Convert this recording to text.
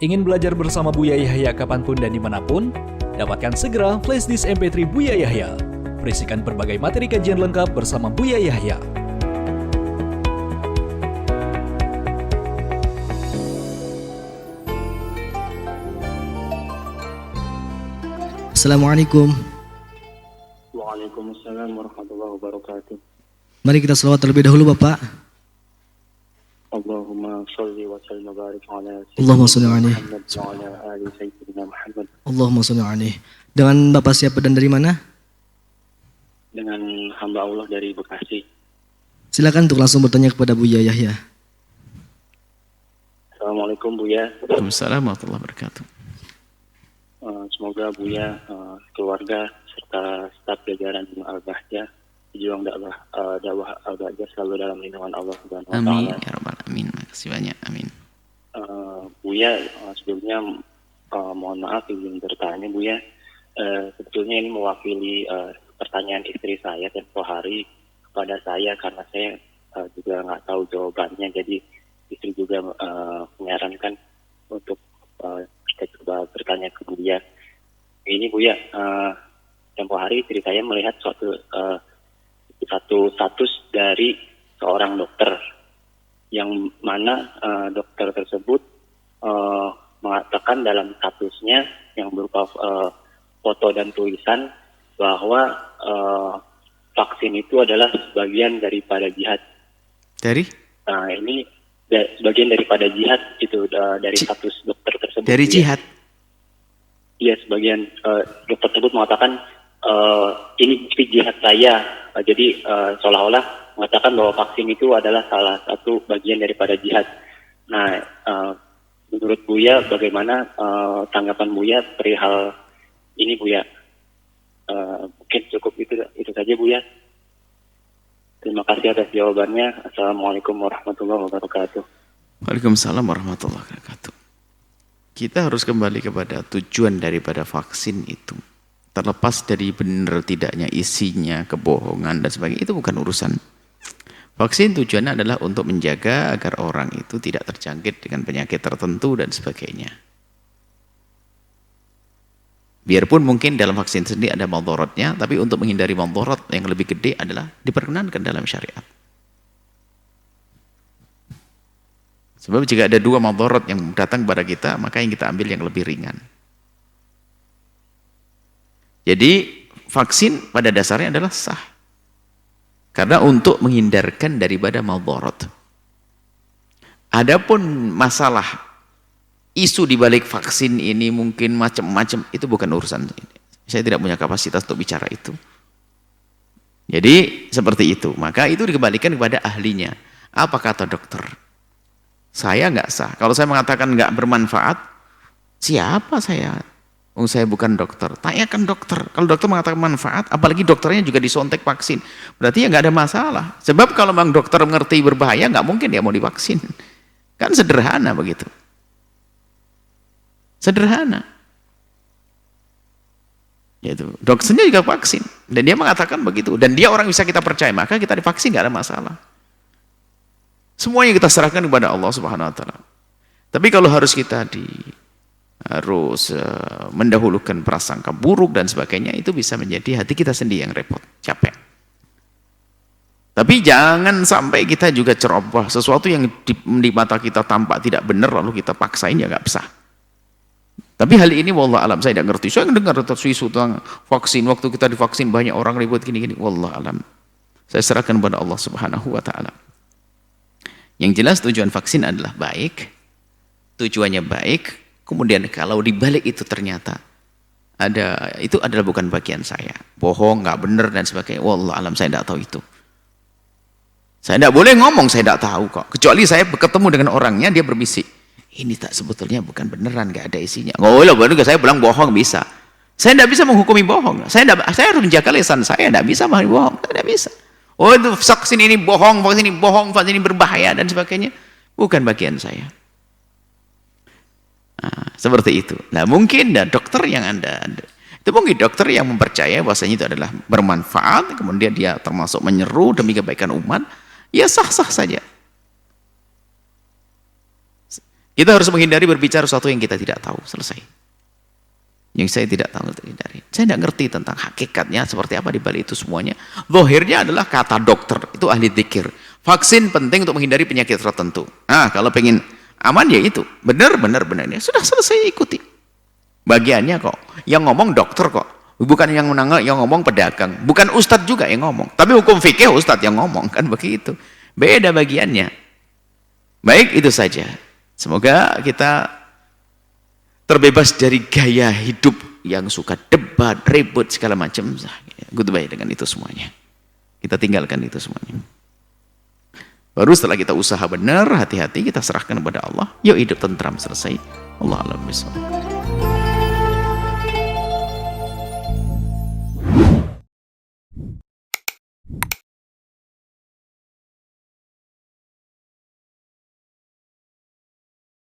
Ingin belajar bersama Buya Yahya kapanpun dan dimanapun? Dapatkan segera flashdisk MP3 Buya Yahya. Berisikan berbagai materi kajian lengkap bersama Buya Yahya. Assalamualaikum. Waalaikumsalam warahmatullahi wabarakatuh. Mari kita selawat terlebih dahulu Bapak. Allahumma sholli wa sallim wa barik ala Allahumma sholli alaihi. Muhammad wa ala ali sayyidina Muhammad. Allahumma sholli alaihi. Dengan Bapak siapa dan dari mana? Dengan hamba Allah dari Bekasi. Silakan untuk langsung bertanya kepada Buya Yahya. Assalamualaikum Buya. Waalaikumsalam warahmatullahi wabarakatuh. Semoga Buya, keluarga serta staf jajaran Al-Bahjah berjuang dakwah Al-Bahjah selalu dalam lindungan Allah Subhanahu wa taala. Amin ya rabbal alamin. Makasih banyak. Amin. Buya, sebelumnya mohon maaf izin bertanya Buya. Sebetulnya ini mewakili pertanyaan istri saya tempo hari kepada saya karena saya juga nggak tahu jawabannya, jadi istri juga menyarankan untuk kita coba bertanya ke Buya. Ini Buya, tempo hari istri saya melihat satu status dari seorang dokter yang mana dokter tersebut mengatakan dalam statusnya yang berupa foto dan tulisan bahwa vaksin itu adalah sebagian daripada jihad. Dari? Ini sebagian daripada jihad itu dari status dokter tersebut. Dari jihad? Iya, sebagian dokter tersebut mengatakan ini bukti jihad saya. Jadi seolah-olah mengatakan bahwa vaksin itu adalah salah satu bagian daripada jihad. Nah, menurut Buya bagaimana tanggapan Buya perihal ini Buya? Mungkin cukup itu saja Buya. Terima kasih atas jawabannya. Assalamualaikum warahmatullahi wabarakatuh. Waalaikumsalam warahmatullahi wabarakatuh. Kita harus kembali kepada tujuan daripada vaksin itu. Terlepas dari benar tidaknya isinya, kebohongan dan sebagainya, itu bukan urusan. Vaksin tujuannya adalah untuk menjaga agar orang itu tidak terjangkit dengan penyakit tertentu dan sebagainya. Biarpun mungkin dalam vaksin sendiri ada madharatnya, tapi untuk menghindari madharat yang lebih gede adalah diperkenankan dalam syariat. Sebab jika ada dua madharat yang datang kepada kita, maka yang kita ambil yang lebih ringan. Jadi vaksin pada dasarnya adalah sah. Karena untuk menghindarkan daripada madharat. Adapun masalah isu di balik vaksin ini mungkin macam-macam, itu bukan urusan ini. Saya tidak punya kapasitas untuk bicara itu. Jadi seperti itu. Maka itu dikembalikan kepada ahlinya. Apa kata dokter? Saya nggak sah. Kalau saya mengatakan nggak bermanfaat, siapa saya? Saya bukan dokter. Tanyakan dokter. Kalau dokter mengatakan manfaat, apalagi dokternya juga disontek vaksin, berarti ya nggak ada masalah. Sebab kalau memang dokter mengerti berbahaya, nggak mungkin dia mau divaksin. Kan sederhana begitu. Sederhana. Yaitu dokternya juga vaksin dan dia mengatakan begitu dan dia orang bisa kita percaya, maka kita divaksin nggak ada masalah. Semuanya kita serahkan kepada Allah Subhanahu wa taala. Tapi kalau harus kita mendahulukan prasangka buruk dan sebagainya, itu bisa menjadi hati kita sendiri yang repot, capek. Tapi jangan sampai kita juga ceroboh, sesuatu yang di mata kita tampak tidak benar lalu kita paksain, ya nggak sah. Tapi hal ini wallah alam saya tidak ngerti. Saya dengar isu tentang vaksin, waktu kita divaksin banyak orang ribut gini-gini, wallah alam. Saya serahkan kepada Allah Subhanahu wa taala. Yang jelas tujuan vaksin adalah baik, tujuannya baik. Kemudian kalau dibalik itu ternyata itu adalah bukan bagian saya, bohong, nggak benar dan sebagainya, wallah alam saya tidak tahu itu. Saya tidak boleh ngomong saya tidak tahu kok, kecuali saya ketemu dengan orangnya, dia berbisik, ini tak sebetulnya bukan beneran, nggak ada isinya. Nggak boleh, saya bilang bohong bisa. Saya tidak bisa menghukumi bohong. Saya harus menjaga lisan saya, tidak bisa menghukumi bohong, saya tidak bisa. Oh itu vaksin ini bohong, vaksin ini berbahaya dan sebagainya, bukan bagian saya. Nah, seperti itu. Nah mungkin dokter yang itu mungkin dokter yang mempercayai bahwasanya itu adalah bermanfaat, kemudian dia termasuk menyeru demi kebaikan umat, ya sah-sah saja. Kita harus menghindari berbicara sesuatu yang kita tidak tahu. Selesai. Yang saya tidak tahu, hindari. Saya tidak ngerti tentang hakikatnya seperti apa di balik itu semuanya. Zahirnya adalah kata dokter, itu ahli dzikir. Vaksin penting untuk menghindari penyakit tertentu. Nah, kalau pengen aman ya itu. Benar. Sudah selesai, ikuti. Bagiannya kok. Yang ngomong dokter kok. Bukan yang ngomong pedagang. Bukan ustadz juga yang ngomong. Tapi hukum fikih ustadz yang ngomong. Kan begitu. Beda bagiannya. Baik, itu saja. Semoga kita terbebas dari gaya hidup yang suka debat, ribut, segala macam. Goodbye dengan itu semuanya. Kita tinggalkan itu semuanya. Baru setelah kita usaha benar, hati-hati, kita serahkan kepada Allah. Yuk hidup tentram, selesai. Allah alam bisawab.